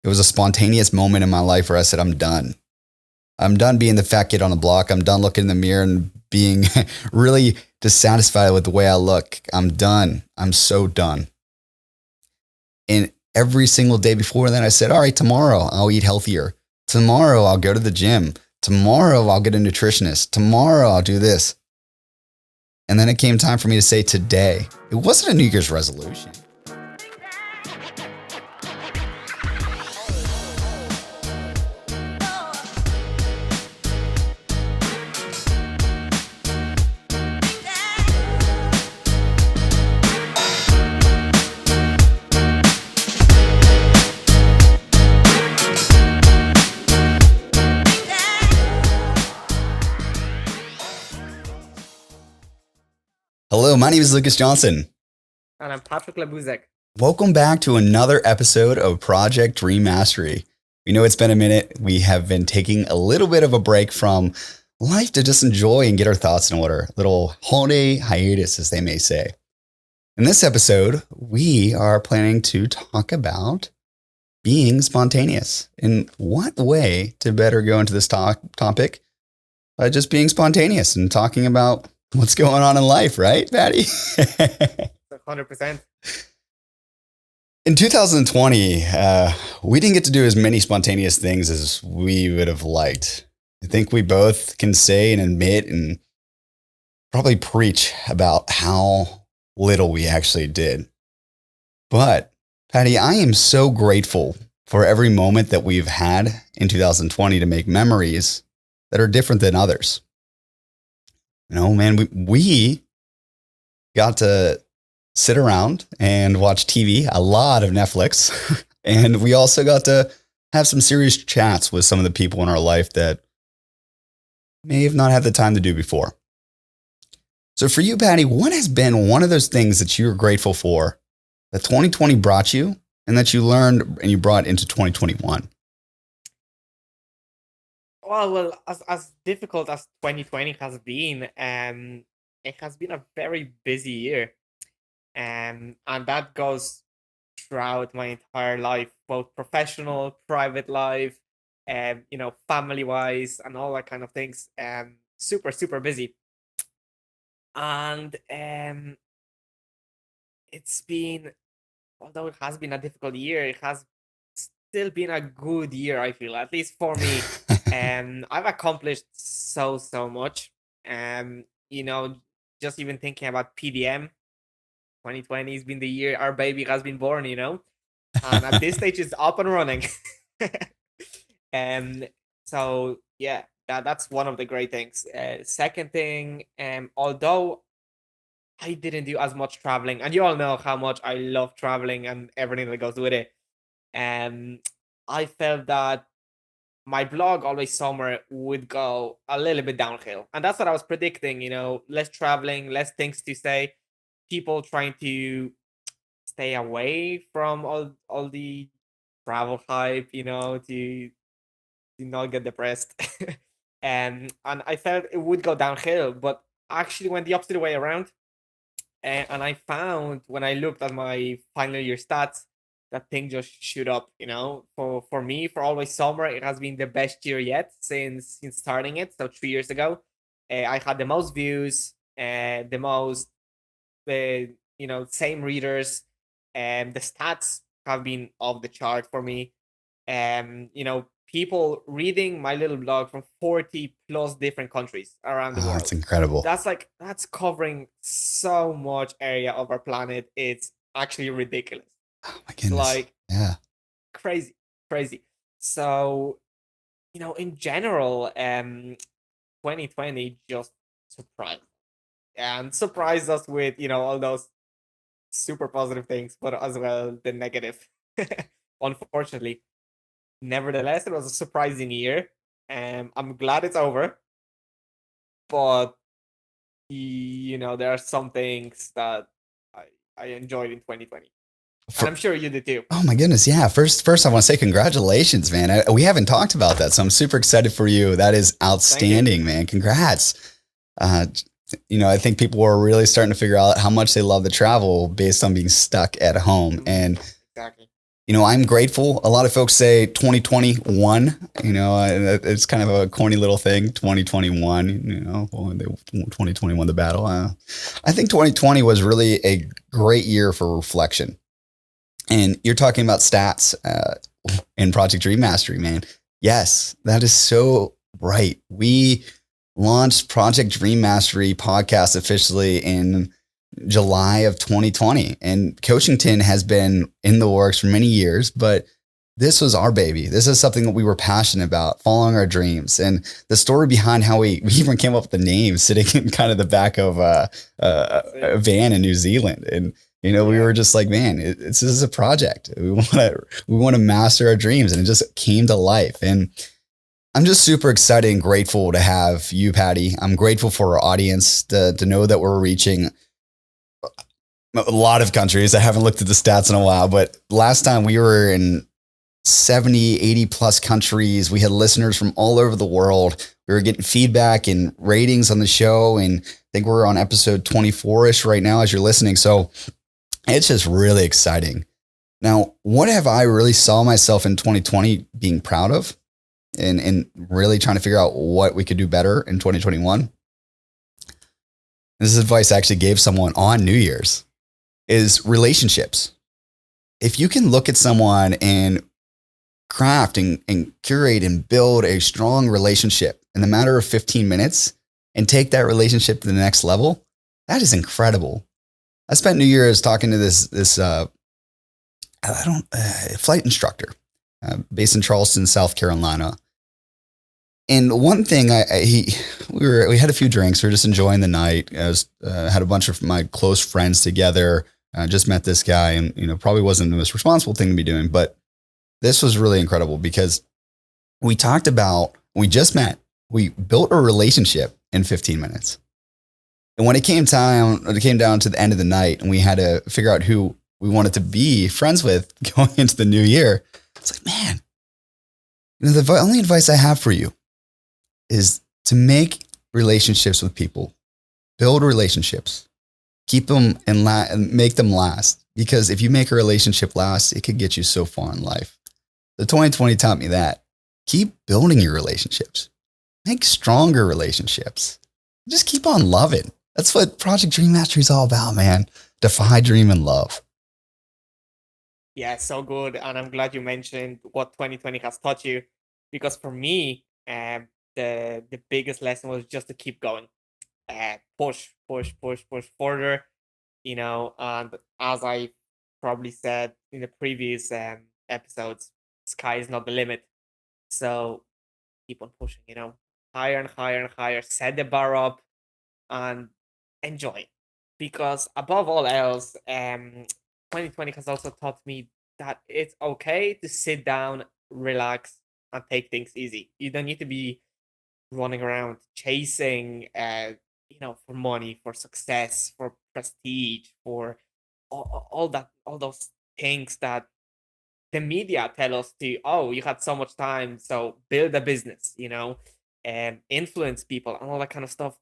It was a spontaneous moment in my life where I said, I'm done. I'm done being the fat kid on the block. I'm done looking in the mirror and being really dissatisfied with the way I look. I'm done. I'm so done. And every single day before then, I said, all right, tomorrow I'll eat healthier. Tomorrow I'll go to the gym. Tomorrow I'll get a nutritionist. Tomorrow I'll do this. And then it came time for me to say today. It wasn't a New Year's resolution. Hello, my name is Lucas Johnson. And I'm Patryk Labuzek. Welcome back to another episode of Project Dream Mastery. We know it's been a minute. We have been taking a little bit of a break from life to just enjoy and get our thoughts in order. Little holiday hiatus, as they may say. In this episode, we are planning to talk about being spontaneous. In what way to better go into this topic by just being spontaneous and talking about what's going on in life, right, Patty? 100%. In 2020, we didn't get to do as many spontaneous things as we would have liked. I think we both can say and admit and probably preach about how little we actually did. But, Patty, I am so grateful for every moment that we've had in 2020 to make memories that are different than others. You know, man, we got to sit around and watch TV, a lot of Netflix, and we also got to have some serious chats with some of the people in our life that may have not had the time to do before. So for you, Patty, what has been one of those things that you're grateful for that 2020 brought you and that you learned and you brought into 2021? Well, as difficult as 2020 has been, it has been a very busy year. And that goes throughout my entire life, both professional, private life, family-wise, and all that kind of things. Super, super busy. And it's been, although it has been a difficult year, it has still been a good year, I feel, at least for me. I've accomplished so much. Just even thinking about PDM, 2020 has been the year our baby has been born, and at this stage it's up and running. So yeah, that's one of the great things. Second thing, although I didn't do as much traveling, and you all know how much I love traveling and everything that goes with it, I felt that my blog Always Summer would go a little bit downhill. And that's what I was predicting, less traveling, less things to say, people trying to stay away from all the travel hype, to not get depressed. And I felt it would go downhill, but actually went the opposite way around. And I found when I looked at my final year stats, that thing just shoot up, for me, for Always Summer, it has been the best year yet since starting it. So 3 years ago, I had the most views, the most, same readers, and the stats have been off the chart for me. People reading my little blog from 40 plus different countries around the Oh, world. that's incredible. That's covering so much area of our planet. It's actually ridiculous. Oh my goodness. Yeah. Crazy. So, in general, 2020 just surprised us with, all those super positive things, but as well the negative. Unfortunately. Nevertheless, it was a surprising year. I'm glad it's over. But there are some things that I enjoyed in 2020. And I'm sure you did too. Oh my goodness. Yeah. First, I want to say congratulations, man. We haven't talked about that. So I'm super excited for you. That is outstanding, man. Congrats. I think people are really starting to figure out how much they love the travel based on being stuck at home. And exactly. I'm grateful. A lot of folks say 2021, it's kind of a corny little thing, 2021, 2021, the battle. I think 2020 was really a great year for reflection. And you're talking about stats in Project Dream Mastery, man. Yes, that is so right. We launched Project Dream Mastery podcast officially in July of 2020. And Coachington has been in the works for many years, but this was our baby. This is something that we were passionate about, following our dreams. And the story behind how we even came up with the name, sitting in kind of the back of a van in New Zealand. And, we were just like, man, this is a project. We want to master our dreams. And it just came to life. And I'm just super excited and grateful to have you, Patty. I'm grateful for our audience to know that we're reaching a lot of countries. I haven't looked at the stats in a while, but last time we were in 70, 80 plus countries. We had listeners from all over the world. We were getting feedback and ratings on the show. And I think we're on episode 24-ish right now as you're listening. So it's just really exciting. Now, what have I really saw myself in 2020 being proud of and really trying to figure out what we could do better in 2021? This is advice I actually gave someone on New Year's, is relationships. If you can look at someone and craft and curate and build a strong relationship in the matter of 15 minutes and take that relationship to the next level, that is incredible. I spent New Year's talking to this flight instructor based in Charleston, South Carolina. And one thing we had a few drinks. We were just enjoying the night. Had a bunch of my close friends together. I just met this guy, and probably wasn't the most responsible thing to be doing, but this was really incredible because we talked about, we just met, we built a relationship in 15 minutes. And when it came down to the end of the night and we had to figure out who we wanted to be friends with going into the new year, it's like, man, the only advice I have for you is to make relationships with people, build relationships, keep them and make them last. Because if you make a relationship last, it could get you so far in life. The 2020 taught me that. Keep building your relationships. Make stronger relationships. Just keep on loving. That's what Project Dream Mastery is all about, man. Defy, dream, and love. Yeah, so good. And I'm glad you mentioned what 2020 has taught you, because for me, the biggest lesson was just to keep going, push further, and as I probably said in the previous episodes, sky is not the limit. So keep on pushing, higher and higher and higher, set the bar up and enjoy. Because above all else, 2020 has also taught me that it's okay to sit down, relax, and take things easy. You don't need to be running around chasing, for money, for success, for prestige, for all those things that the media tell us to. Oh, you had so much time, so build a business, and influence people and all that kind of stuff.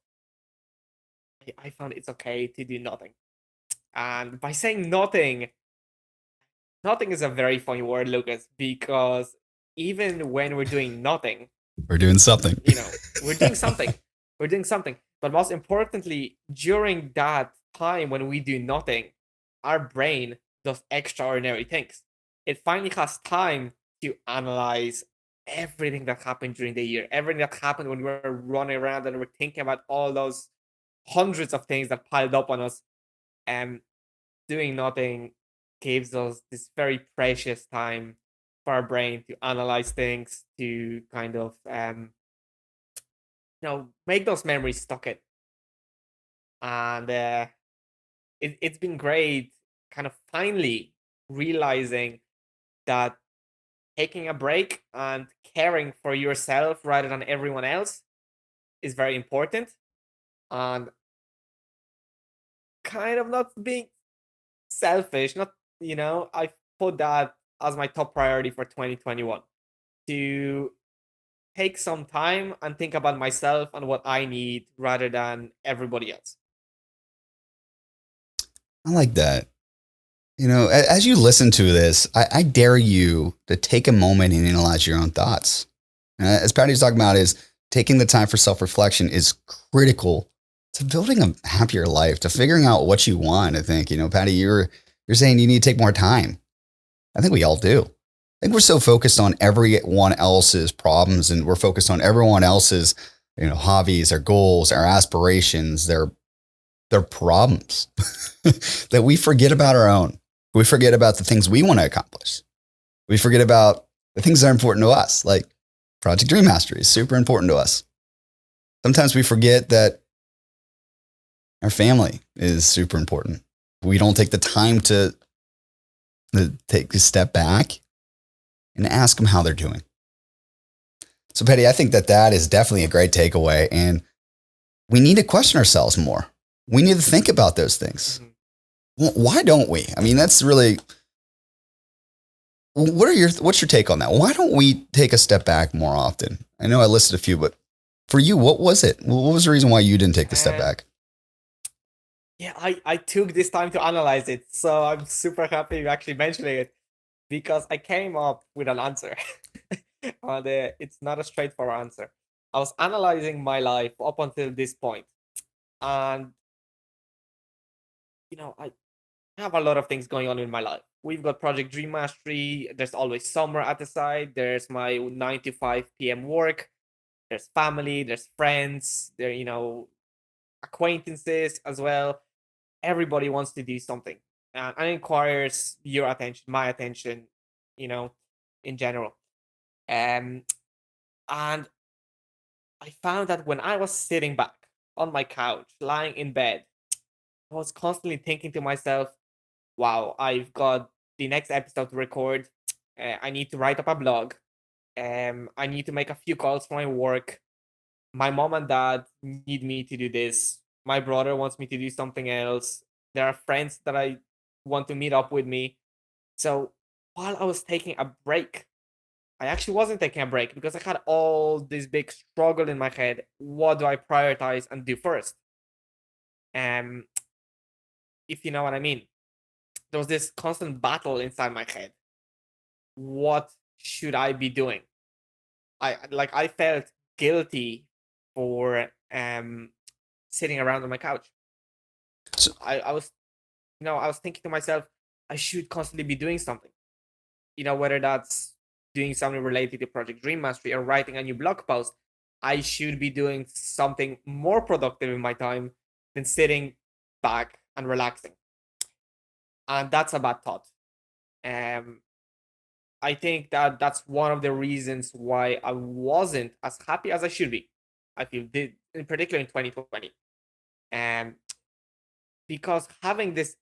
I found it's okay to do nothing. And by saying nothing, nothing is a very funny word, Lucas, because even when we're doing nothing, We're doing something. We're doing something. We're doing something. But most importantly, during that time when we do nothing, our brain does extraordinary things. It finally has time to analyze everything that happened during the year, everything that happened when we were running around and we're thinking about all those hundreds of things that piled up on us. And doing nothing gives us this very precious time for our brain to analyze things, to kind of make those memories stuck in. And it's been great kind of finally realizing that taking a break and caring for yourself rather than everyone else is very important, and kind of not being selfish, not, I put that as my top priority for 2021, to take some time and think about myself and what I need rather than everybody else. I like that. As you listen to this, I dare you to take a moment and analyze your own thoughts. As Patty's talking about, is taking the time for self-reflection is critical to building a happier life, to figuring out what you want. I think, Patty, you're saying you need to take more time. I think we all do. I think we're so focused on everyone else's problems, and we're focused on everyone else's, hobbies, their goals, our aspirations, their problems that we forget about our own. We forget about the things we want to accomplish. We forget about the things that are important to us, like Project Dream Mastery is super important to us. Sometimes we forget that our family is super important. We don't take the time to take a step back and ask them how they're doing. So, Petty, I think that is definitely a great takeaway. And we need to question ourselves more. We need to think about those things. Why don't we? I mean, that's really, what's your take on that? Why don't we take a step back more often? I know I listed a few, but for you, what was it? What was the reason why you didn't take the step back? Yeah, I took this time to analyze it. So I'm super happy you actually mentioning it because I came up with an answer. And it's not a straightforward answer. I was analyzing my life up until this point, and I have a lot of things going on in my life. We've got Project Dream Mastery. There's always summer at the side. There's my 9 to 5 p.m. work. There's family. There's friends. There, acquaintances as well. Everybody wants to do something, and it requires your attention, my attention, in general. And I found that when I was sitting back on my couch, lying in bed, I was constantly thinking to myself, wow, I've got the next episode to record. I need to write up a blog. I need to make a few calls for my work. My mom and dad need me to do this. My brother wants me to do something else. There are friends that I want to meet up with me. So while I was taking a break, I actually wasn't taking a break because I had all this big struggle in my head. What do I prioritize and do first? If you know what I mean. There was this constant battle inside my head. What should I be doing? I felt guilty for sitting around on my couch. So, I was thinking to myself, I should constantly be doing something. Whether that's doing something related to Project Dream Mastery or writing a new blog post, I should be doing something more productive in my time than sitting back and relaxing. And that's a bad thought. I think that that's one of the reasons why I wasn't as happy as I should be. I feel in particular in 2020. Because having this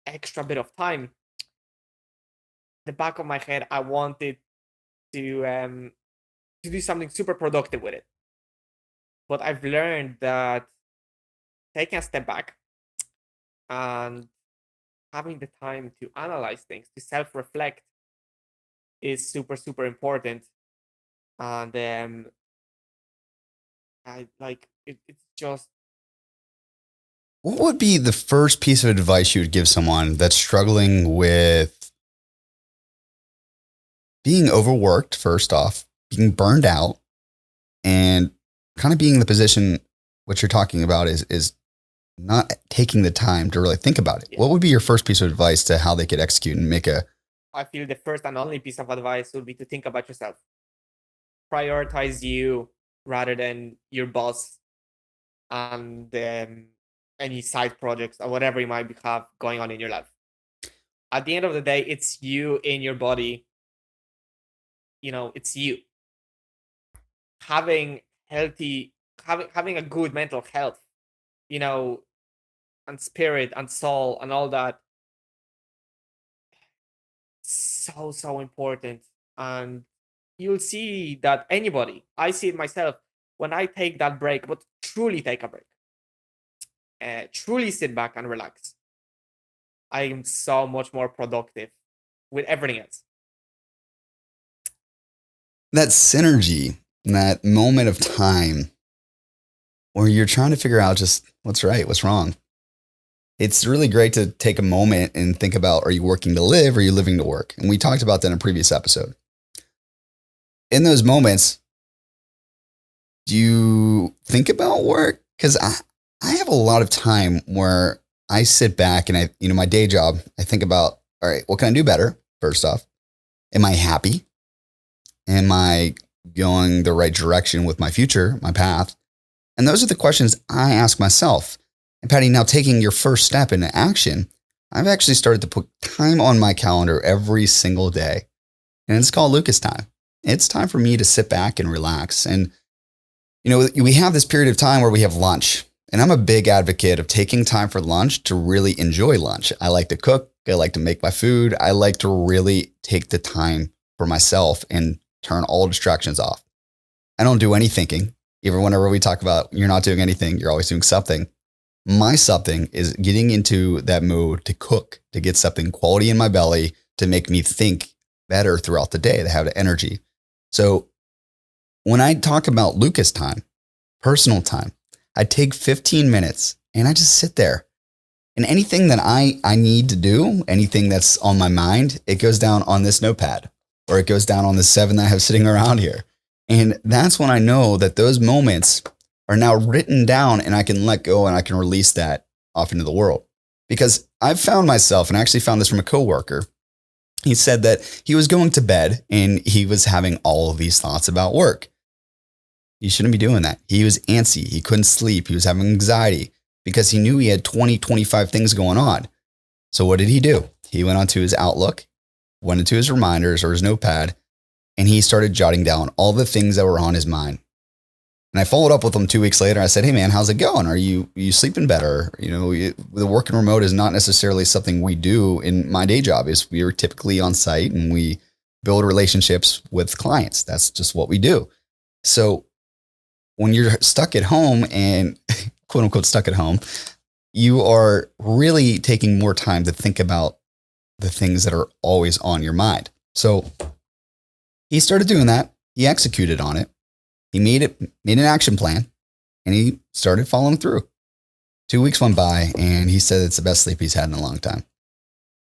extra bit of time, the back of my head, I wanted to do something super productive with it. But I've learned that taking a step back and having the time to analyze things, to self-reflect, is super, super important. And it's just. what would be the first piece of advice you would give someone that's struggling with being overworked, first off, being burned out, and kind of being in the position what you're talking about is not taking the time to really think about it? Yeah. What would be your first piece of advice to how they could execute and make a. I feel the first and only piece of advice would be to think about yourself. Prioritize you rather than your boss and any side projects or whatever you might have going on in your life. At the end of the day, it's you in your body. It's you. Having a good mental health, and spirit and soul and all that, so important. And you'll see that I see it myself, when I take that break, but truly take a break, truly sit back and relax, I am so much more productive with everything else. That synergy, that moment of time where you're trying to figure out just what's right, what's wrong. it's really great to take a moment and think about, are you working to live or are you living to work? And we talked about that in a previous episode. In those moments, do you think about work? Because I have a lot of time where I sit back and my day job, I think about, all right, what can I do better? First off, am I happy? Am I going the right direction with my future, my path? And those are the questions I ask myself. And Patty, now taking your first step into action, I've actually started to put time on my calendar every single day. And it's called Lucas time. It's time for me to sit back and relax. And, we have this period of time where we have lunch. And I'm a big advocate of taking time for lunch to really enjoy lunch. I like to cook. I like to make my food. I like to really take the time for myself and turn all distractions off. I don't do any thinking. Even whenever we talk about you're not doing anything, you're always doing something. My something is getting into that mode to cook, to get something quality in my belly, to make me think better throughout the day, to have the energy. So when I talk about Lucas time, personal time, I take 15 minutes and I just sit there. And anything that I need to do, anything that's on my mind, it goes down on this notepad or it goes down on the 7 that I have sitting around here. And that's when I know that those moments are now written down and I can let go and I can release that off into the world. Because I've found myself, and I actually found this from a coworker. He said that he was going to bed and he was having all of these thoughts about work. He shouldn't be doing that. He was antsy. He couldn't sleep. He was having anxiety because he knew he had 20, 25 things going on. So what did he do? He went onto his Outlook, went into his reminders or his notepad, and he started jotting down all the things that were on his mind. And I followed up with him 2 weeks later. I said, hey man, how's it going? Are you sleeping better? The working remote is not necessarily something we do in my day job. Is we are typically on site and we build relationships with clients. That's just what we do. So when you're stuck at home and quote unquote stuck at home, you are really taking more time to think about the things that are always on your mind. So he started doing that. He executed on it. He made an action plan and he started following through. 2 weeks went by and he said it's the best sleep he's had in a long time.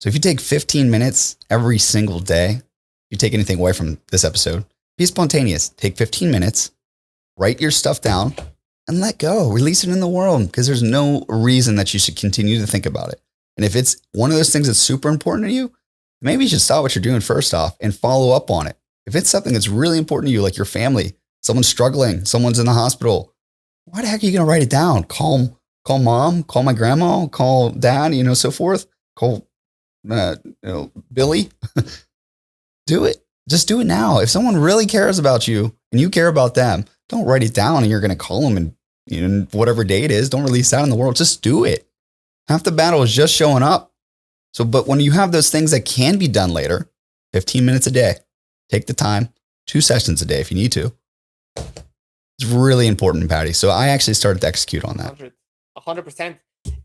So if you take 15 minutes every single day, if you take anything away from this episode, be spontaneous. Take 15 minutes, write your stuff down and let go. Release it in the world because there's no reason that you should continue to think about it. And if it's one of those things that's super important to you, maybe you should stop what you're doing first off and follow up on it. If it's something that's really important to you, like your family, someone's struggling, someone's in the hospital, why the heck are you going to write it down? Call mom, call my grandma, call dad, so forth. Call, Billy. Do it. Just do it now. If someone really cares about you and you care about them, don't write it down and you're going to call them and whatever day it is, don't release that in the world. Just do it. Half the battle is just showing up. So, but when you have those things that can be done later, 15 minutes a day, take the time, 2 sessions a day if you need to. It's really important, Patty. So I actually started to execute on that. 100%.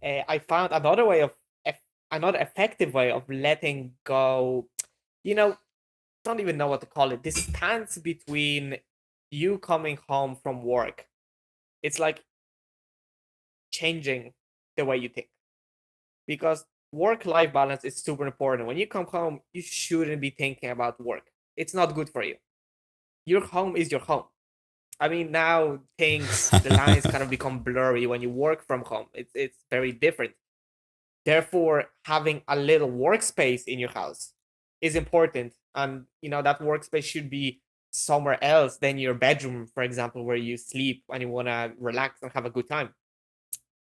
I found another effective way of letting go. Don't even know what to call it. This stance between you coming home from work. It's like changing the way you think. Because work-life balance is super important. When you come home, you shouldn't be thinking about work. It's not good for you. Your home is your home. I mean, now the lines kind of become blurry when you work from home. It's very different. Therefore, having a little workspace in your house is important. And, that workspace should be somewhere else than your bedroom, for example, where you sleep and you want to relax and have a good time.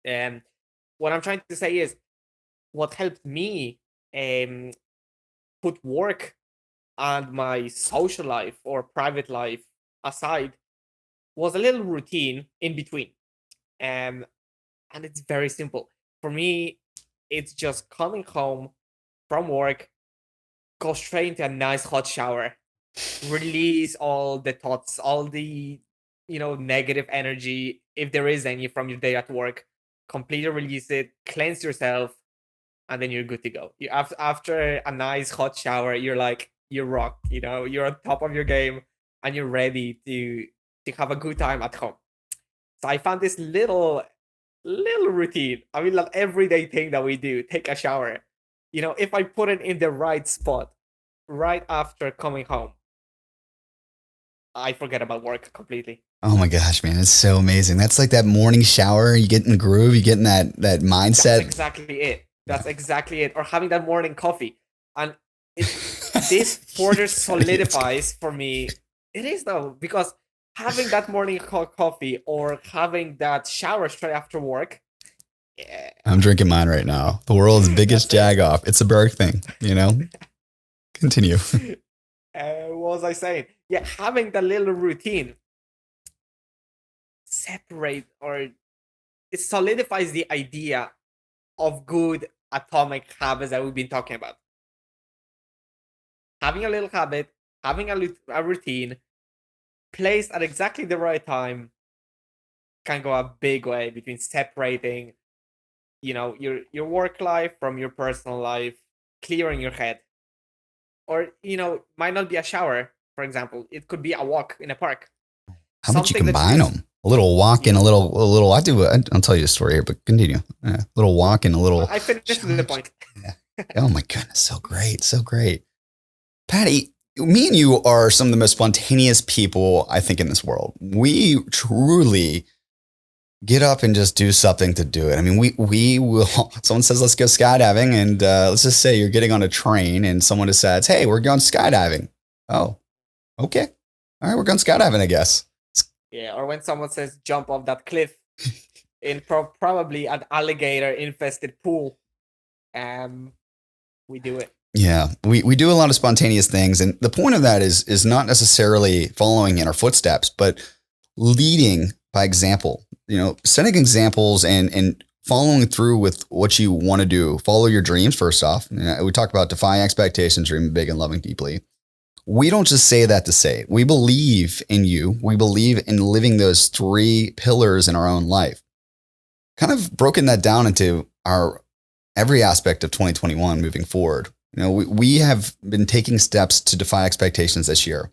And what I'm trying to say is what helped me put work and my social life or private life aside was a little routine in between. And it's very simple. For me, it's just coming home from work, go straight into a nice hot shower, release all the thoughts, all the, negative energy, if there is any from your day at work, completely release it, cleanse yourself, and then you're good to go. After a nice hot shower, you rock, you're on top of your game and you're ready to have a good time at home. So I found this little little routine. I mean, like everyday thing that we do, take a shower. If I put it in the right spot, right after coming home, I forget about work completely. Oh my gosh, man, it's so amazing. That's like that morning shower. You get in the groove. You get in that mindset. That's exactly it. That's exactly it. Or having that morning coffee, and this further solidifies for me. It is though, because having that morning coffee or having that shower straight after work. Yeah. I'm drinking mine right now. The world's biggest jag off. It's a Berg thing, Continue. What was I saying? Yeah, having that little routine separate, or it solidifies the idea of good atomic habits that we've been talking about. Having a little habit, having a routine placed at exactly the right time can go a big way between separating, your work life from your personal life, clearing your head. Or, might not be a shower, for example. It could be a walk in a park. How about you combine them? A little walk and a little. I'll tell you a story here, but continue. A little walk and a little. I finished the point. Oh my goodness, so great, so great. Patty, me and you are some of the most spontaneous people I think in this world. We truly get up and just do something to do it. I mean, we will. Someone says, let's go skydiving. And let's just say you're getting on a train and someone decides, hey, we're going skydiving. Oh, okay. All right, we're going skydiving, I guess. Yeah, or when someone says jump off that cliff in probably an alligator infested pool, we do it. Yeah, we do a lot of spontaneous things. And the point of that is not necessarily following in our footsteps, but leading by example, setting examples and following through with what you want to do. Follow your dreams first off. We talked about defy expectations, dreaming big and loving deeply. We don't just say that to say it. We believe in you. We believe in living those 3 pillars in our own life. Kind of broken that down into our every aspect of 2021 moving forward. We have been taking steps to defy expectations this year.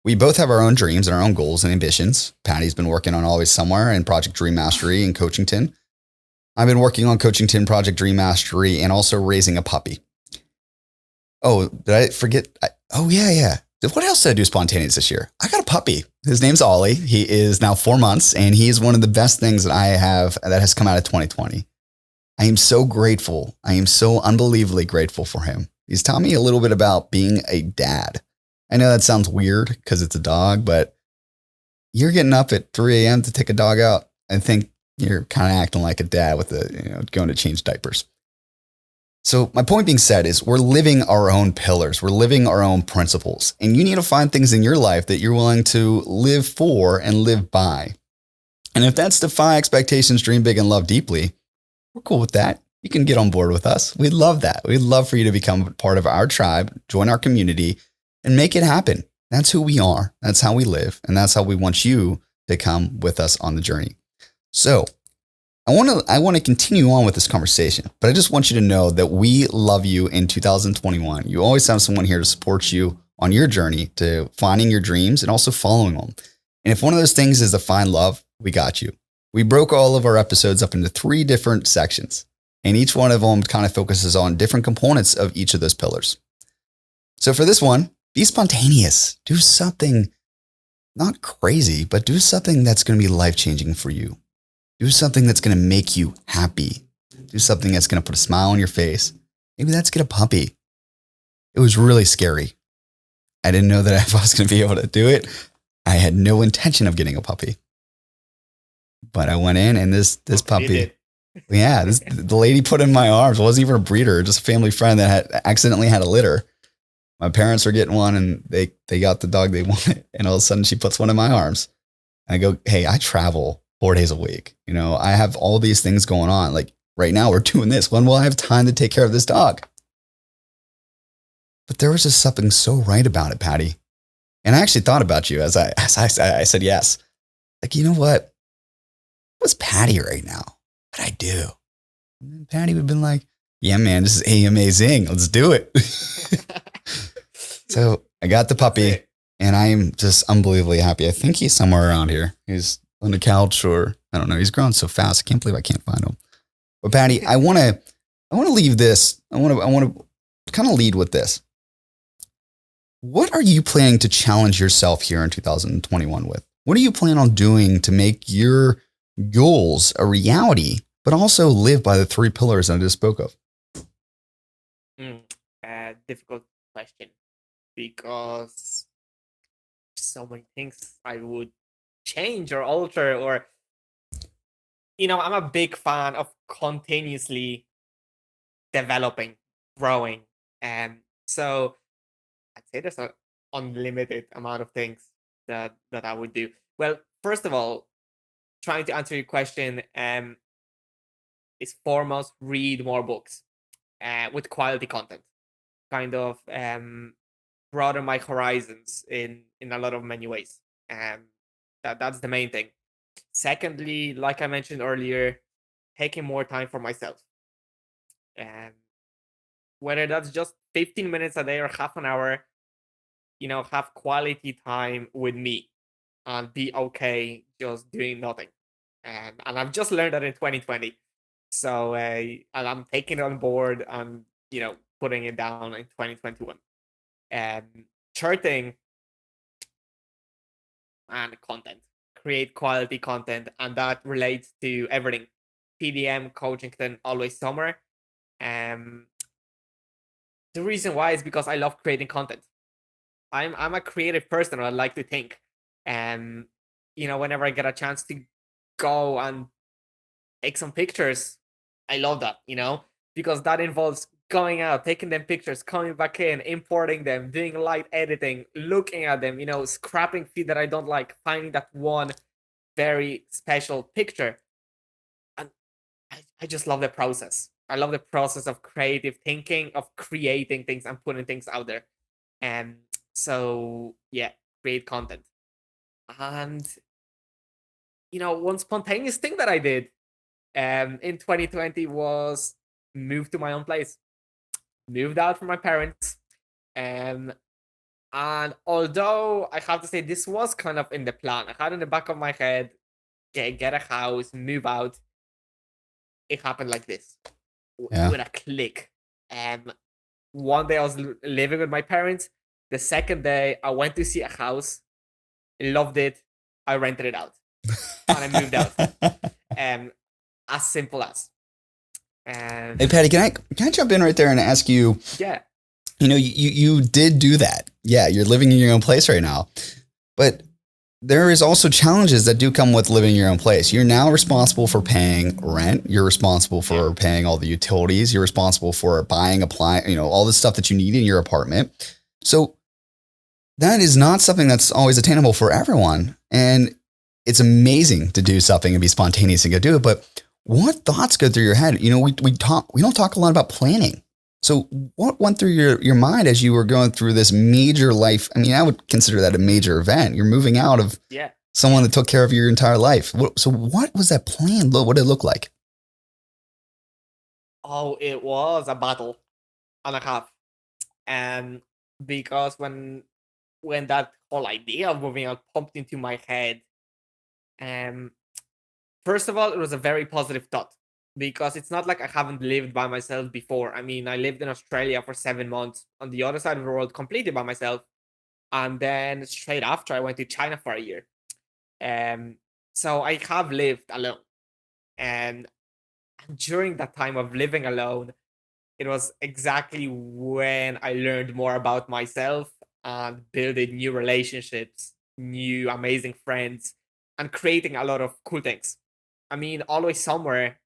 We both have our own dreams and our own goals and ambitions. Patty's been working on Always Somewhere and Project Dream Mastery in Coachington. I've been working on Coachington, Project Dream Mastery, and also raising a puppy. Oh, did I forget? Yeah. What else did I do spontaneous this year? I got a puppy. His name's Ollie. He is now 4 months, and he is one of the best things that I have that has come out of 2020. I am so grateful. I am so unbelievably grateful for him. He's taught me a little bit about being a dad. I know that sounds weird because it's a dog, but you're getting up at 3 a.m. to take a dog out. I think you're kind of acting like a dad with going to change diapers. So my point being said is we're living our own pillars. We're living our own principles. And you need to find things in your life that you're willing to live for and live by. And if that's defy expectations, dream big, and love deeply, we're cool with that. You can get on board with us. We'd love that. We'd love for you to become part of our tribe, join our community, and make it happen. That's who we are. That's how we live. And that's how we want you to come with us on the journey. So I want to continue on with this conversation, but I just want you to know that we love you in 2021. You always have someone here to support you on your journey to finding your dreams and also following them. And if one of those things is to find love, we got you. We broke all of our episodes up into 3 different sections, and each one of them kind of focuses on different components of each of those pillars. So for this one, be spontaneous. Do something not crazy, but do something that's going to be life-changing for you. Do something that's going to make you happy. Do something that's going to put a smile on your face. Maybe that's get a puppy. It was really scary. I didn't know that I was going to be able to do it. I had no intention of getting a puppy. But I went in and this puppy, the lady put in my arms. It wasn't even a breeder, just a family friend that had accidentally had a litter. My parents were getting one and they got the dog they wanted. And all of a sudden she puts one in my arms. And I go, hey, I travel 4 days a week. I have all these things going on. Like right now we're doing this. When will I have time to take care of this dog? But there was just something so right about it, Patty. And I actually thought about you as I said yes. Like, you know what? What's Patty right now? What I do? And then Patty would have been like, yeah, man, this is amazing. Let's do it. So I got the puppy and I am just unbelievably happy. I think he's somewhere around here. He's on the couch, or I don't know. He's growing so fast. I can't believe I can't find him. But Patty, I want to leave this. I want to kind of lead with this. What are you planning to challenge yourself here in 2021 with? What do you plan on doing to make your goals a reality, but also live by the three pillars that I just spoke of? Mm, difficult question because so many things I would change or alter, or I'm a big fan of continuously developing, growing, and so I'd say there's an unlimited amount of things that I would do. Well, first of all, trying to answer your question, is foremost read more books with quality content, kind of broaden my horizons in a lot of many ways. That's the main thing. Secondly, like I mentioned earlier, taking more time for myself. Um, whether that's just 15 minutes a day or half an hour, have quality time with me and be okay just doing nothing. And I've just learned that in 2020. So and I'm taking it on board and putting it down in 2021. Um, Charting and content, create quality content, and that relates to everything. PDM, Coachington, always summer. Um, the reason why is because I love creating content. I'm a creative person. I like to think, and whenever I get a chance to go and take some pictures, I love that. Because that involves going out, taking them pictures, coming back in, importing them, doing light editing, looking at them, scrapping feed that I don't like, finding that one very special picture. And I just love the process. I love the process of creative thinking, of creating things and putting things out there. And so, yeah, create content. And, one spontaneous thing that I did in 2020 was move to my own place, moved out from my parents. And although I have to say this was kind of in the plan, I had in the back of my head, get a house, move out. It happened like this Yeah. with a click. One day I was living with my parents. The second day I went to see a house, loved it. I rented it out and I moved out. As simple as. Hey Patty, can I jump in right there and ask you? Yeah. You did do that. Yeah, you're living in your own place right now, but there is also challenges that do come with living in your own place. You're now responsible for paying rent. You're responsible for paying all the utilities. You're responsible for buying, applying, all the stuff that you need in your apartment. So that is not something that's always attainable for everyone. And it's amazing to do something and be spontaneous and go do it. But what thoughts go through your head? We don't talk a lot about planning. So what went through your mind as you were going through this major life? I mean, I would consider that a major event. You're moving out of someone that took care of your entire life. So what was that plan? What did it look like? Oh, it was a battle and a half. And because when that whole idea of moving out pumped into my head, first of all, it was a very positive thought because it's not like I haven't lived by myself before. I mean, I lived in Australia for 7 months on the other side of the world completely by myself. And then straight after, I went to China for a year. So I have lived alone. And during that time of living alone, it was exactly when I learned more about myself and building new relationships, new amazing friends, and creating a lot of cool things. I mean, Always Somewhere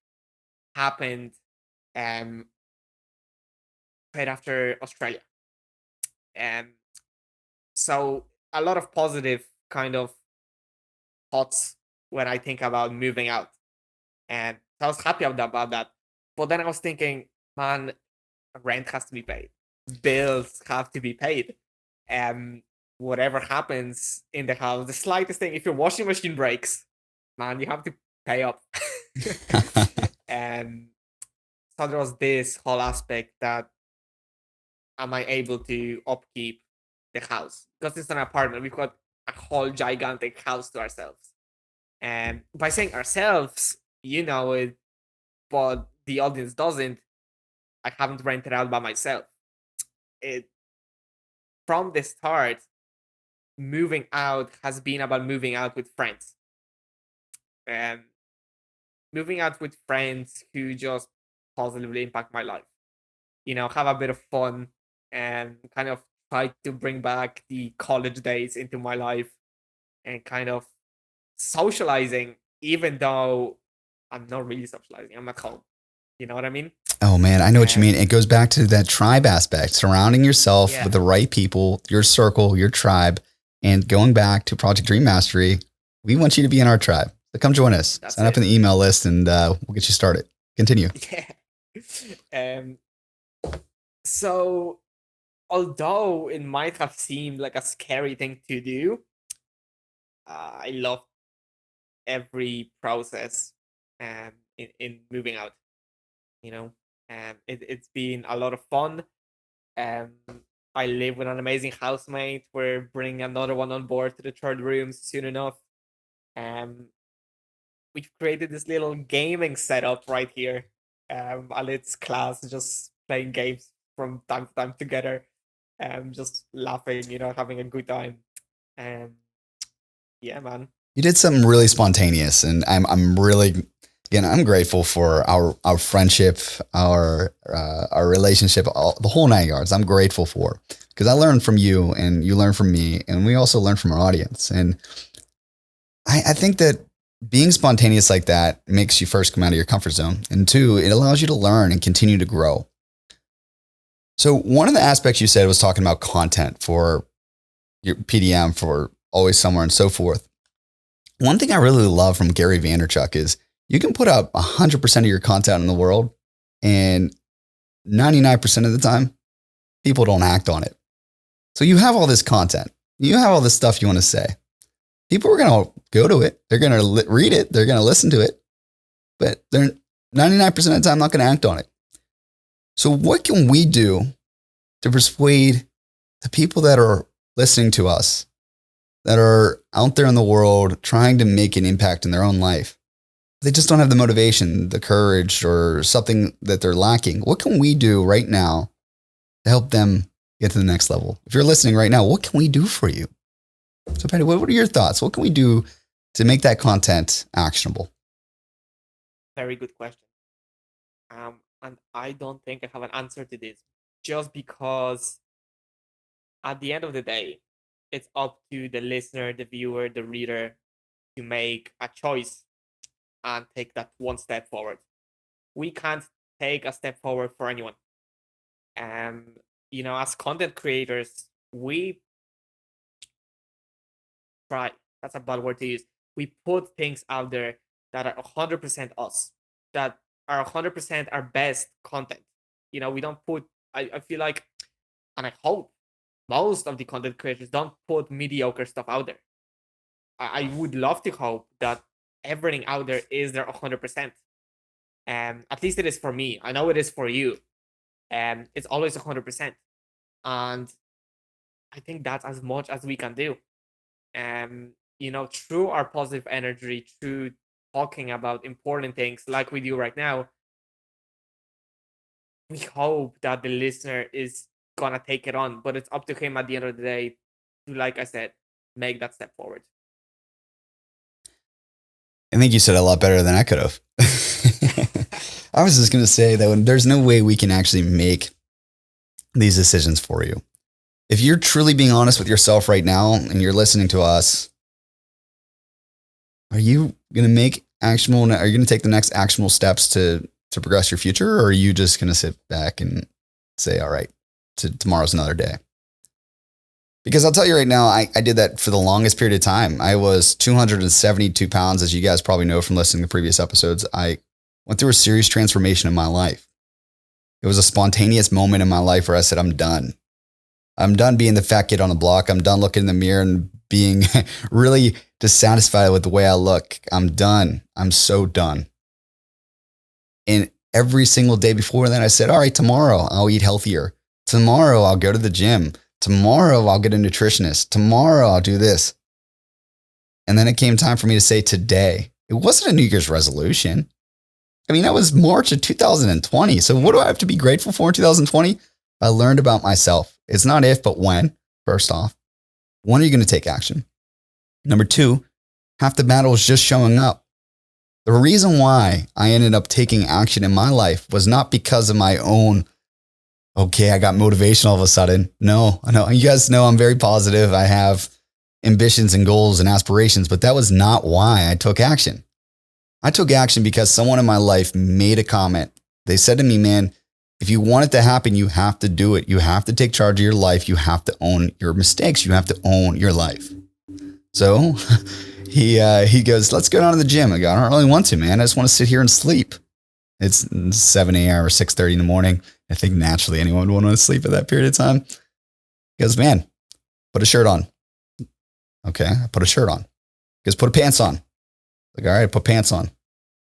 happened um, right after Australia. And so a lot of positive kind of thoughts when I think about moving out. And I was happy about that. But then I was thinking, man, rent has to be paid, bills have to be paid. Whatever happens in the house, the slightest thing, if your washing machine breaks, man, you have to pay up. And so there was this whole aspect that am I able to upkeep the house? Because it's an apartment, we've got a whole gigantic house to ourselves. And by saying ourselves, you know it, but the audience doesn't. I haven't rented out by myself. It from the start, moving out has been about moving out with friends. And moving out with friends who just positively impact my life. You know, have a bit of fun and kind of try to bring back the college days into my life and kind of socializing, even though I'm not really socializing. I'm at home. You know what I mean? Oh man, I know what you mean. And It goes back to that tribe aspect, surrounding yourself with yeah, the right people, your circle, your tribe, and going back to Project Dream Mastery. We want you to be in our tribe. So come join us. that's Sign up in it. the email list and we'll get you started. Continue. Yeah. Um, so although it might have seemed like a scary thing to do, I love every process in moving out, you know. It's been a lot of fun. Um, I live with an amazing housemate. We're bringing another one on board to the third room soon enough. Um, we've created this little gaming setup right here. And it's class, just playing games from time to time together. Just laughing, you know, having a good time. Um, yeah, man. You did something really spontaneous, and I'm really again I'm grateful for our friendship, our relationship, the whole 9 yards. I'm grateful for because I learned from you, and you learn from me, and we also learn from our audience. And I think that being spontaneous like that makes you first come out of your comfort zone, and two, it allows you to learn and continue to grow. So one of the aspects you said was talking about content for your PDM for always somewhere and so forth. One thing I really love from Gary Vaynerchuk is you can put out 100% of your content in the world, and 99% of the time, people don't act on it. So you have all this content, you have all this stuff you want to say. People are going to go to it, they're going to read it, they're going to listen to it, but they're 99% of the time not going to act on it. So what can we do to persuade the people that are listening to us, that are out there in the world trying to make an impact in their own life? They just don't have the motivation, the courage, or something that they're lacking. What can we do right now to help them get to the next level? If you're listening right now, what can we do for you? So, Patty, what are your thoughts? What can we do to make that content actionable? Very good question. And I don't think I have an answer to this, just because at the end of the day, it's up to the listener, the viewer, the reader to make a choice and take that one step forward. We can't take a step forward for anyone. And you know, as content creators, we try. That's a bad word to use. We put things out there that are 100% us, that are 100% our best content. You know, we don't put. I feel like, and I hope most of the content creators don't put mediocre stuff out there. I would love to hope that everything out there is their 100%. At least it is for me. I know it is for you. It's always 100%. And I think that's as much as we can do. You know, through our positive energy, through talking about important things like we do right now, we hope that the listener is gonna take it on. But it's up to him at the end of the day to, like I said, make that step forward. I think you said a lot better than I could have. I was just going to say that when there's no way we can actually make these decisions for you. If you're truly being honest with yourself right now and you're listening to us, are you going to make actionable? Are you going to take the next actionable steps to progress your future, or are you just going to sit back and say, all right, tomorrow's another day? Because I'll tell you right now, I did that for the longest period of time. I was 272 pounds, as you guys probably know from listening to previous episodes. I went through a serious transformation in my life. It was a spontaneous moment in my life where I said, I'm done. I'm done being the fat kid on the block. I'm done looking in the mirror and being really dissatisfied with the way I look. I'm done. I'm so done. And every single day before that, I said, all right, tomorrow I'll eat healthier. Tomorrow I'll go to the gym. Tomorrow I'll get a nutritionist. Tomorrow I'll do this. And then it came time for me to say today. It wasn't a New Year's resolution. I mean, that was March of 2020. So what do I have to be grateful for in 2020? I learned about myself. It's not if, but when. First off, when are you going to take action? Number two, half the battle is just showing up. The reason why I ended up taking action in my life was not because of my own, okay, I got motivation all of a sudden. No, I know you guys know I'm very positive. I have ambitions and goals and aspirations, but that was not why I took action. I took action because someone in my life made a comment. They said to me, man, if you want it to happen, you have to do it. You have to take charge of your life. You have to own your mistakes. You have to own your life. So he goes, let's go down to the gym. I go, I don't really want to, man. I just want to sit here and sleep. It's 7 a.m. or 6:30 in the morning. I think naturally anyone would want to sleep at that period of time. He goes, man, put a shirt on. Okay, I put a shirt on. He goes, put pants on. Like, all right, I put pants on.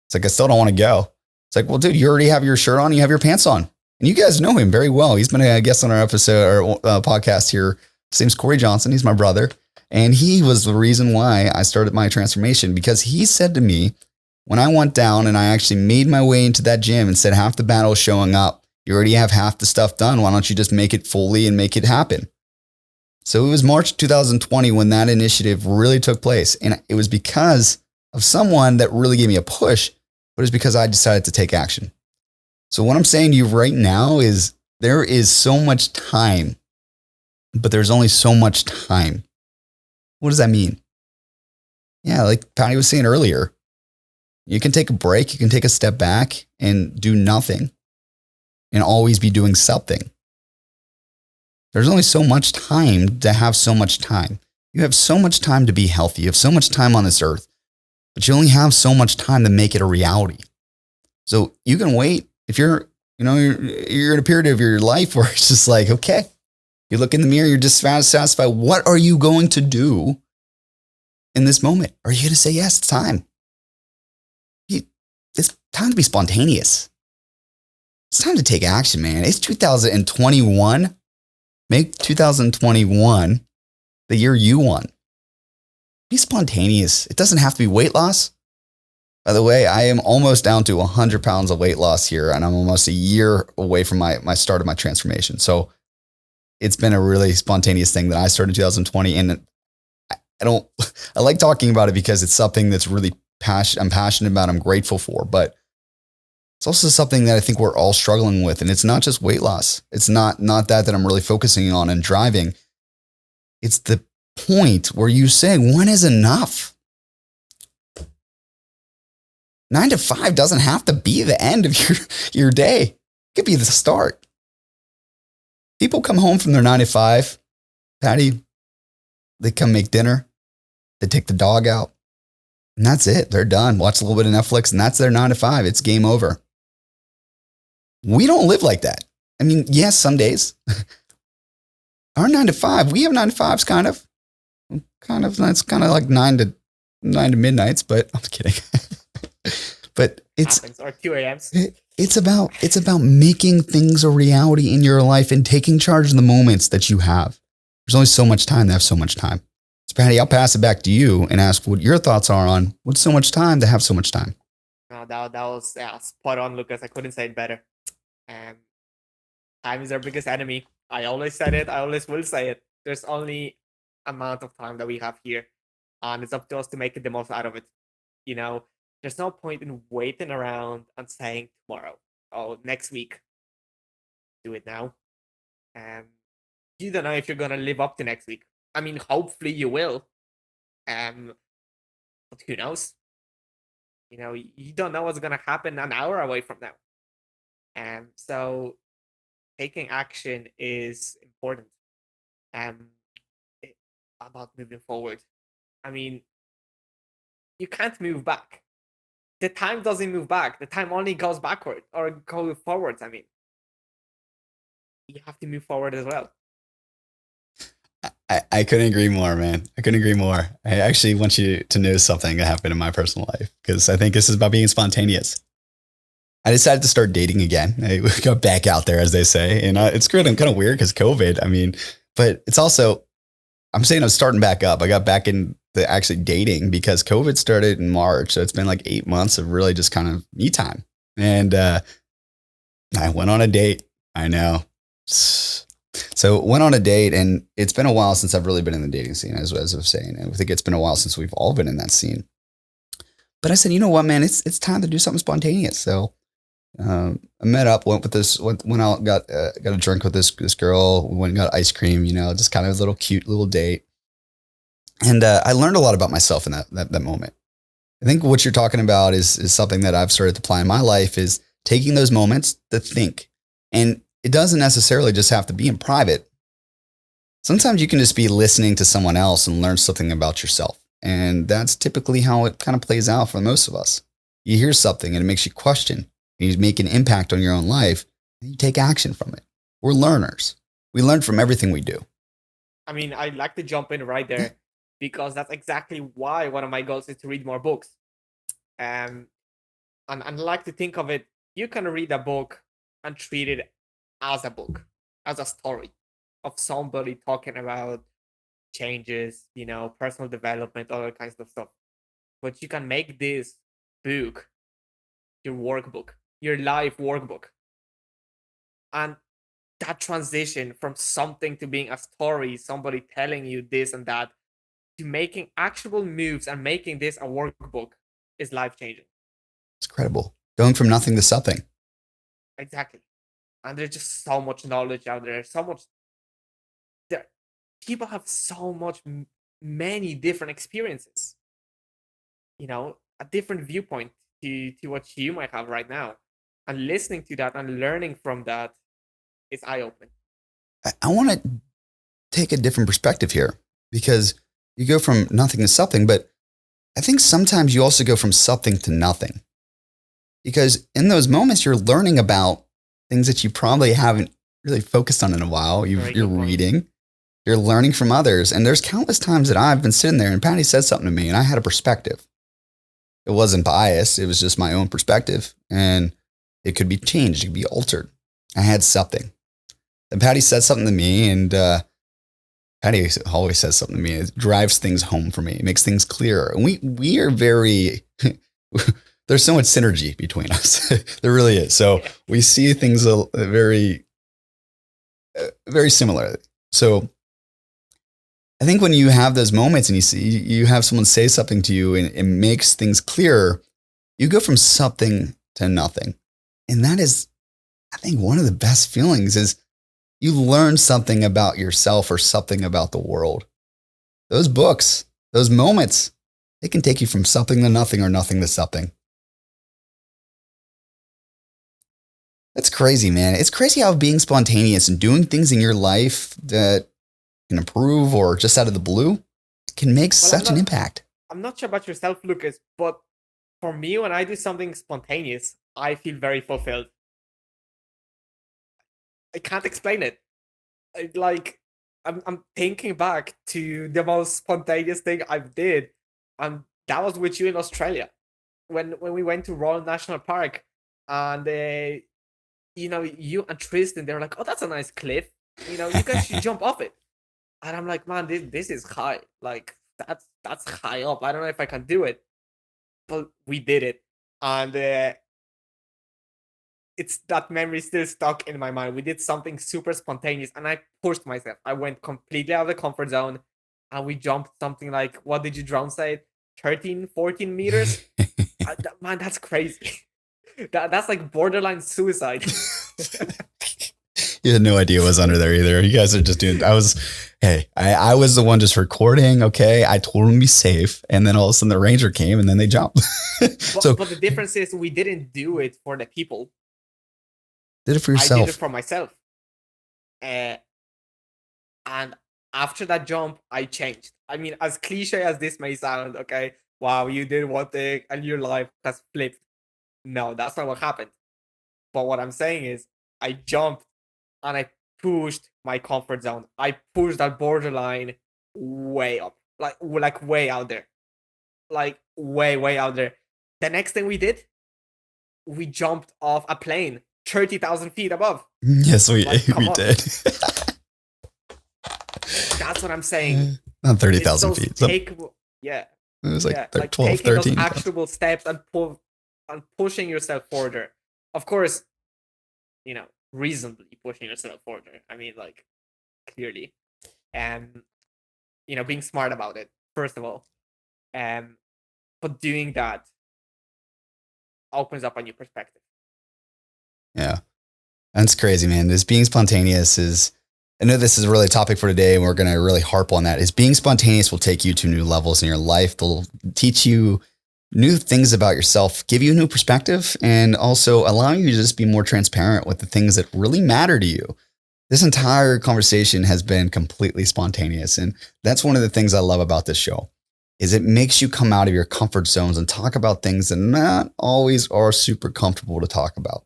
It's like, I still don't want to go. It's like, well, dude, you already have your shirt on. You have your pants on. And you guys know him very well. He's been a guest on our episode or podcast here. His name's Corey Johnson. He's my brother. And he was the reason why I started my transformation, because he said to me, when I went down and I actually made my way into that gym and said, half the battle is showing up. You already have half the stuff done. Why don't you just make it fully and make it happen? So it was March 2020 when that initiative really took place. And it was because of someone that really gave me a push, but it's because I decided to take action. So what I'm saying to you right now is there is so much time, but there's only so much time. What does that mean? Yeah, like Patty was saying earlier, you can take a break, you can take a step back and do nothing and always be doing something. There's only so much time to have so much time. You have so much time to be healthy. You have so much time on this earth, but you only have so much time to make it a reality. So you can wait. If you're in a period of your life where it's just like, okay, you look in the mirror, you're dissatisfied. What are you going to do in this moment? Are you going to say, yes, it's time? It's time to be spontaneous. It's time to take action, man. It's 2021. Make 2021 the year you won. Be spontaneous. It doesn't have to be weight loss. By the way, I am almost down to 100 pounds of weight loss here, and I'm almost a year away from my start of my transformation. So it's been a really spontaneous thing that I started in 2020. And I like talking about it because it's something that's really I'm passionate about, I'm grateful for, but it's also something that I think we're all struggling with. And it's not just weight loss. It's not that I'm really focusing on and driving. It's the point where you say, when is enough? 9 to 5 doesn't have to be the end of your day. It could be the start. People come home from their 9 to 5. Patty, they come make dinner. They take the dog out. And that's it. They're done. Watch a little bit of Netflix and that's their 9 to 5. It's game over. We don't live like that. I mean, yes, some days. Our 9 to 5, we have 9 to 5s kind of. It's kind of like 9 to midnights, but I'm kidding. But it's or 2 a.m.s. It's about making things a reality in your life and taking charge of the moments that you have. There's only so much time to have so much time. So Patty, I'll pass it back to you and ask what your thoughts are on what's so much time to have so much time. No, that was spot on, Lucas. I couldn't say it better. Time is our biggest enemy. I always said it. I always will say it. There's only amount of time that we have here, and it's up to us to make the most out of it. There's no point in waiting around and saying tomorrow, oh, next week. Do it now. You don't know if you're gonna live up to next week. I mean, hopefully you will. But who knows? You don't know what's gonna happen an hour away from now. So taking action is important. About moving forward. I mean, you can't move back. The time doesn't move back. The time only goes backward or go forwards. I mean, you have to move forward as well. I couldn't agree more, man. I couldn't agree more. I actually want you to know something that happened in my personal life because I think this is about being spontaneous. I decided to start dating again. I got back out there, as they say. And it's good. I'm kind of weird because COVID. I mean, but it's also, I'm saying I'm starting back up. I got back in to actually dating because COVID started in March. So it's been like 8 months of really just kind of me time. And I went on a date. I know. So went on a date, and it's been a while since I've really been in the dating scene, as I was saying. And I think it's been a while since we've all been in that scene. But I said, you know what, man, it's time to do something spontaneous. So I met up, went out, got a drink with this girl. We went and got ice cream, just kind of a little cute little date. And I learned a lot about myself in that moment. I think what you're talking about is something that I've started to apply in my life, is taking those moments to think. And it doesn't necessarily just have to be in private. Sometimes you can just be listening to someone else and learn something about yourself. And that's typically how it kind of plays out for most of us. You hear something and it makes you question, and you make an impact on your own life, and you take action from it. We're learners. We learn from everything we do. I mean, I'd like to jump in right there because that's exactly why one of my goals is to read more books. And I like to think of it, you can read a book and treat it as a book, as a story of somebody talking about changes, personal development, all that kinds of stuff. But you can make this book your workbook, your life workbook. And that transition from something to being a story, somebody telling you this and that, to making actual moves and making this a workbook is life changing. It's incredible. Going from nothing to something. Exactly. And there's just so much knowledge out there. People have so much, many different experiences. A different viewpoint to what you might have right now. And listening to that and learning from that is eye-opening. I want to take a different perspective here, because you go from nothing to something, but I think sometimes you also go from something to nothing. Because in those moments, you're learning about things that you probably haven't really focused on in a while. You're reading, you're learning from others. And there's countless times that I've been sitting there and Patty said something to me and I had a perspective. It wasn't biased. It was just my own perspective, and it could be changed. It could be altered. I had something. Then Patty said something to me, and Patty always says something to me. It drives things home for me. It makes things clearer. And we are very, there's so much synergy between us. There really is. So we see things very, very similar. So I think when you have those moments and you have someone say something to you and it makes things clearer, you go from something to nothing. And that is, I think, one of the best feelings is you learn something about yourself or something about the world. Those books, those moments, they can take you from something to nothing or nothing to something. That's crazy, man. It's crazy how being spontaneous and doing things in your life that can improve or just out of the blue can make such an impact. I'm not sure about yourself, Lucas, but for me, when I do something spontaneous, I feel very fulfilled. I can't explain it. I'm thinking back to the most spontaneous thing I did, and that was with you in Australia when we went to Royal National Park, and you and Tristan, they were like, "Oh, that's a nice cliff. You guys should jump off it." And I'm like, "Man, this is high. Like that's high up. I don't know if I can do it," but we did it, and it's that memory still stuck in my mind. We did something super spontaneous, and I pushed myself. I went completely out of the comfort zone, and we jumped something like, what did you drone say? 13, 14 meters? Man, that's crazy. That's like borderline suicide. You had no idea what was under there either. You guys are just doing, I was the one just recording. Okay. I told them to be safe. And then all of a sudden the ranger came and then they jumped. But the difference is we didn't do it for the people. Did it for yourself. I did it for myself. And after that jump, I changed. I mean, as cliche as this may sound, okay, wow, you did one thing and your life has flipped. No, that's not what happened. But what I'm saying is I jumped and I pushed my comfort zone. I pushed that borderline way up, like way out there, like way out there. The next thing we did, we jumped off a plane 30,000 feet above. Yes, we did. That's what I'm saying. Not 30,000 feet. Yeah. It was Yeah. like Like 12, taking those 13. actionable steps and pushing yourself further. Of course, reasonably pushing yourself further. I mean, like, clearly. And being smart about it, first of all. But doing that opens up a new perspective. Yeah. That's crazy, man. This being spontaneous I know this is a really topic for today, and we're going to really harp on that. Is being spontaneous will take you to new levels in your life. They'll teach you new things about yourself, give you a new perspective, and also allow you to just be more transparent with the things that really matter to you. This entire conversation has been completely spontaneous. And that's one of the things I love about this show is it makes you come out of your comfort zones and talk about things that not always are super comfortable to talk about.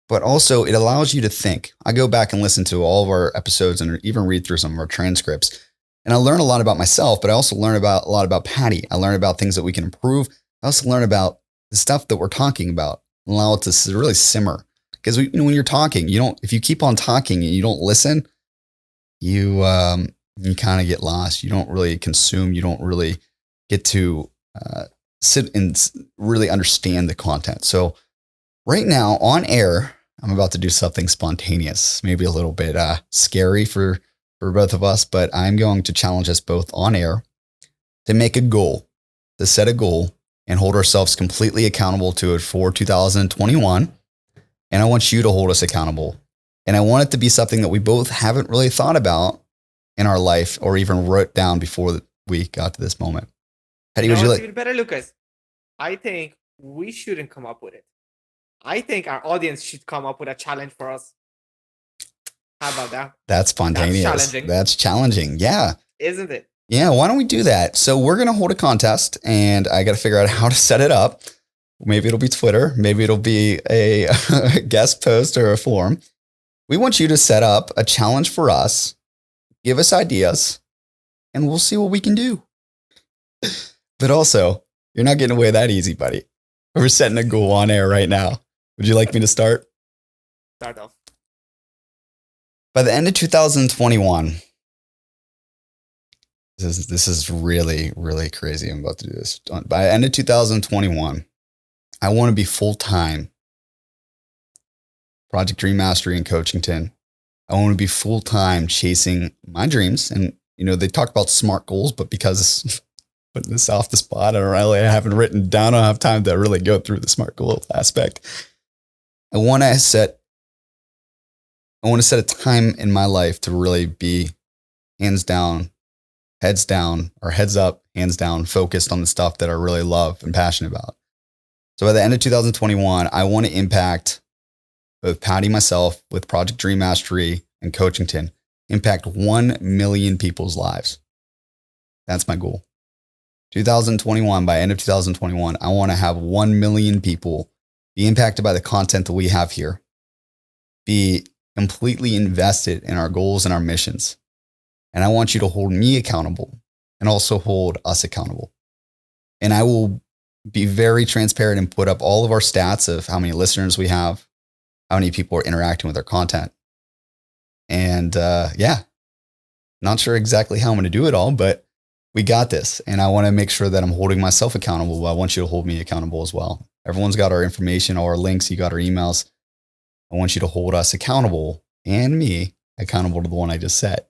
But also it allows you to think. I go back and listen to all of our episodes and even read through some of our transcripts. And I learn a lot about myself, but I also learn a lot about Patty. I learn about things that we can improve. I also learn about the stuff that we're talking about and allow it to really simmer. Because when you're talking, if you keep on talking and you don't listen, you kind of get lost. You don't really consume. You don't really get to sit and really understand the content. So right now on air, I'm about to do something spontaneous, maybe a little bit scary for both of us, but I'm going to challenge us both on air to make a goal, to set a goal and hold ourselves completely accountable to it for 2021. And I want you to hold us accountable. And I want it to be something that we both haven't really thought about in our life or even wrote down before we got to this moment. Patty, would you like? Even better, Lucas. I think we shouldn't come up with it. I think our audience should come up with a challenge for us. How about that? That's spontaneous. That's challenging. Yeah. Isn't it? Yeah. Why don't we do that? So we're going to hold a contest and I got to figure out how to set it up. Maybe it'll be Twitter. Maybe it'll be a guest post or a forum. We want you to set up a challenge for us, give us ideas, and we'll see what we can do. But also, you're not getting away that easy, buddy. We're setting a goal on air right now. Would you like me to start? Start off. By the end of 2021, this is really, really crazy. I'm about to do this. By the end of 2021, I want to be full-time Project Dream Mastery in Coachington. I want to be full-time chasing my dreams. And, they talk about SMART goals, but because putting this off the spot, I haven't written down. I don't have time to really go through the SMART goal aspect. I want to set a time in my life to really be hands down, heads down, or heads up, hands down, focused on the stuff that I really love and passionate about. So by the end of 2021, I want to impact both Patty and myself with Project Dream Mastery and Coachington, impact 1 million people's lives. That's my goal. 2021, by end of 2021, I want to have 1 million people be impacted by the content that we have here, be completely invested in our goals and our missions. And I want you to hold me accountable and also hold us accountable. And I will be very transparent and put up all of our stats of how many listeners we have, how many people are interacting with our content. And not sure exactly how I'm going to do it all, but we got this. And I want to make sure that I'm holding myself accountable. But I want you to hold me accountable as well. Everyone's got our information, all our links. You got our emails. I want you to hold us accountable and me accountable to the one I just set.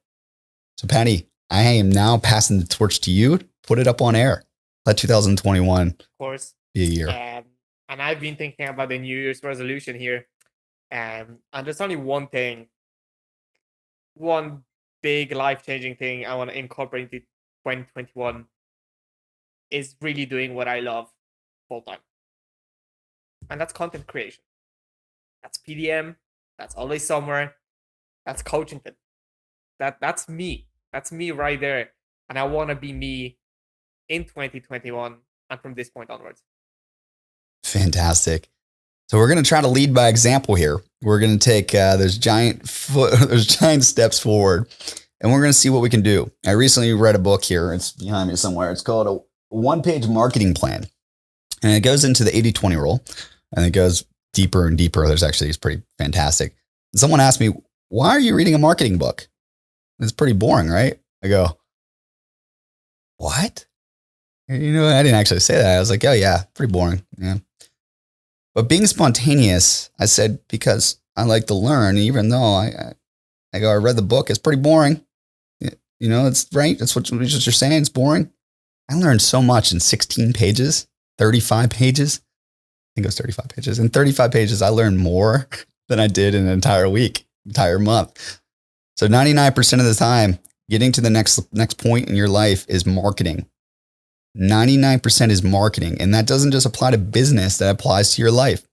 So Patty, I am now passing the torch to you. Put it up on air. Let 2021 of course be a year. And I've been thinking about the New Year's resolution here. And there's only one big life-changing thing I want to incorporate into 2021 is really doing what I love full-time. And that's content creation. That's PDM. That's Always Somewhere. That's coaching. That's me. That's me right there. And I want to be me in 2021 and from this point onwards. Fantastic. So we're going to try to lead by example here. We're going to take those giant steps forward, and we're going to see what we can do. I recently read a book here. It's behind me somewhere. It's called a one-page marketing plan, and it goes into the 80-20 rule, and it goes deeper and deeper. It's pretty fantastic. And someone asked me, why are you reading a marketing book? It's pretty boring, right? I go, what? You know, I didn't actually say that. I was like, oh yeah, pretty boring. Yeah. But being spontaneous, I said, because I like to learn, even though I read the book, it's pretty boring. You know, it's right. That's what you're saying. It's boring. I learned so much in 16 pages, 35 pages. I think it was 35 pages. In 35 pages, I learned more than I did in an entire week, entire month. So 99% of the time, getting to the next point in your life is marketing. 99% is marketing. And that doesn't just apply to business, that applies to your life.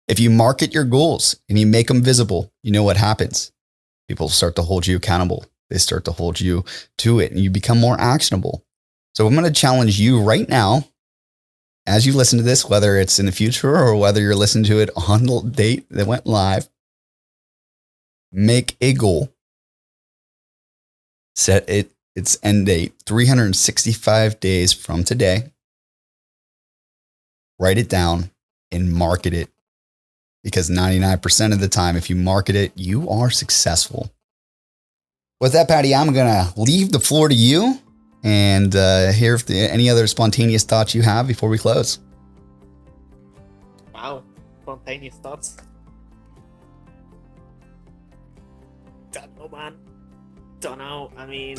If you market your goals and you make them visible, you know what happens? People start to hold you accountable. They start to hold you to it and you become more actionable. So I'm going to challenge you right now, as you listen to this, whether it's in the future or whether you're listening to it on the date that went live, make a goal. Set its end date, 365 days from today. Write it down and market it. Because 99% of the time, if you market it, you are successful. With that, Patty, I'm going to leave the floor to you and hear if any other spontaneous thoughts you have before we close. Wow, spontaneous thoughts. Don't know, man. Don't know. I mean,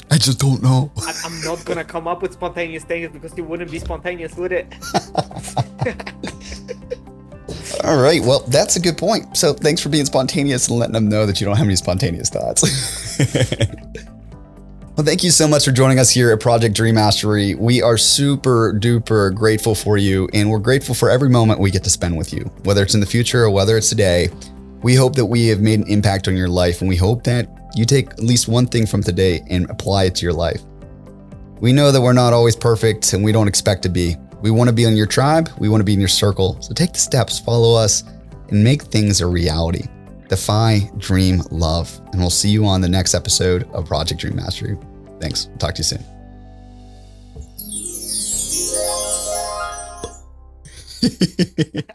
I just don't know. I'm not going to come up with spontaneous things because you wouldn't be spontaneous with it. All right. Well, that's a good point. So thanks for being spontaneous and letting them know that you don't have any spontaneous thoughts. Well, thank you so much for joining us here at Project Dream Mastery. We are super duper grateful for you, and we're grateful for every moment we get to spend with you, whether it's in the future or whether it's today. We hope that we have made an impact on your life, and we hope that you take at least one thing from today and apply it to your life. We know that we're not always perfect, and we don't expect to be. We want to be on your tribe. We want to be in your circle. So take the steps, follow us, and make things a reality. Defy, dream, love. And we'll see you on the next episode of Project Dream Mastery. Thanks. We'll talk to you soon.